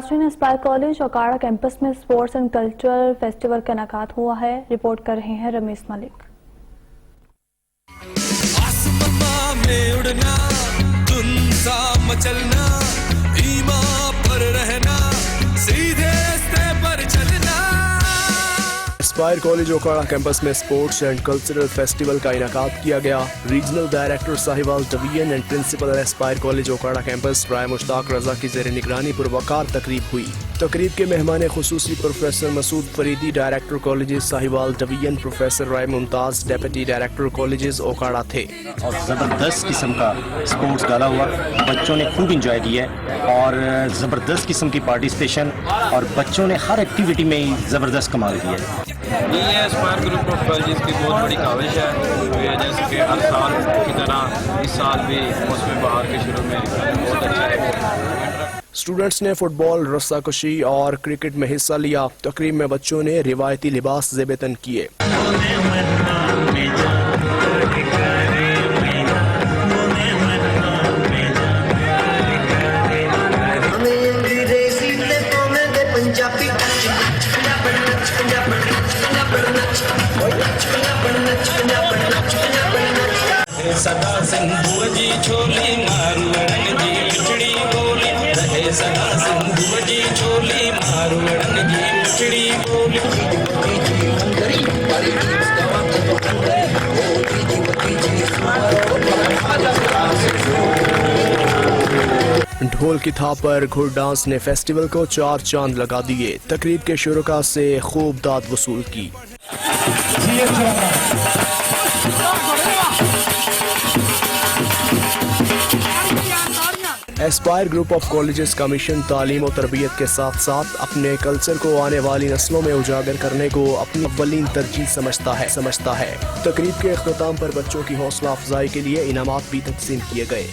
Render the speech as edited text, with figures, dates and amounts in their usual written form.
नाज़रीन, Aspire college Okara campus में sports and cultural festival का इनेकाद हुआ है। रिपोर्ट कर रहे हैं रमेश मलिक। आसमां में उड़ना, धुन सा मचलना, ईमान पर रहना, सीधे रास्ते पर चलना। एस्पायर कॉलेज ओकाड़ा कैंपस में स्पोर्ट्स एंड कल्चरल फेस्टिवल का इनेकाद किया गया। Regional director Sahiwal division and principal Aspire college Okara campus Rai Mushtaq Raza की ज़ेर निगरानी पुरवकार तकरीब हुई। तकरीब के मेहमान खुसूसी professor Masood Faridi, director colleges Sahiwal division, professor Rai Mumtaz, deputy director colleges Okara थे। और ज़बरदस्त किस्म का स्पोर्ट्स डाला हुआ, बच्चों ने खूब इंजॉय किया और ज़बरदस्त किस्म की पार्टिसिपेशन और बच्चों ने हर एक्टिविटी में ज़बरदस्त कमाल किया है। ये एस्पायर ग्रुप ऑफ कॉलेजेस की बहुत बड़ी काविश है, जैसे कि हर साल की तरह इस साल भी मौसम बहार के शुरू में बहुत अच्छा है। स्टूडेंट्स ने फुटबॉल, रस्साकशी और क्रिकेट में हिस्सा लिया। तकरीब में बच्चों ने रिवायती लिबास ज़ेबतन किए। सदा सिंधु जी छोली मारवड़न जी मिठड़ी बोली रहे, सदा सिंधु जी छोली मारवड़न जी मिठड़ी बोली। ढोल की थाप पर घुड़ डांस ने फेस्टिवल को 4 चांद लगा दिए। तकरीब के शुरुका से खूब दाद वसूल की। एस्पायर ग्रुप ऑफ कॉलेजेस का मिशन तालीम और तरबियत के साथ साथ अपने कल्चर को आने वाली नस्लों में उजागर करने को अपनी अव्वलीन तरजीह समझता है। तकरीब के अख्ताम पर बच्चों की हौसला अफजाई के लिए इनामात भी तकसीम किए गए।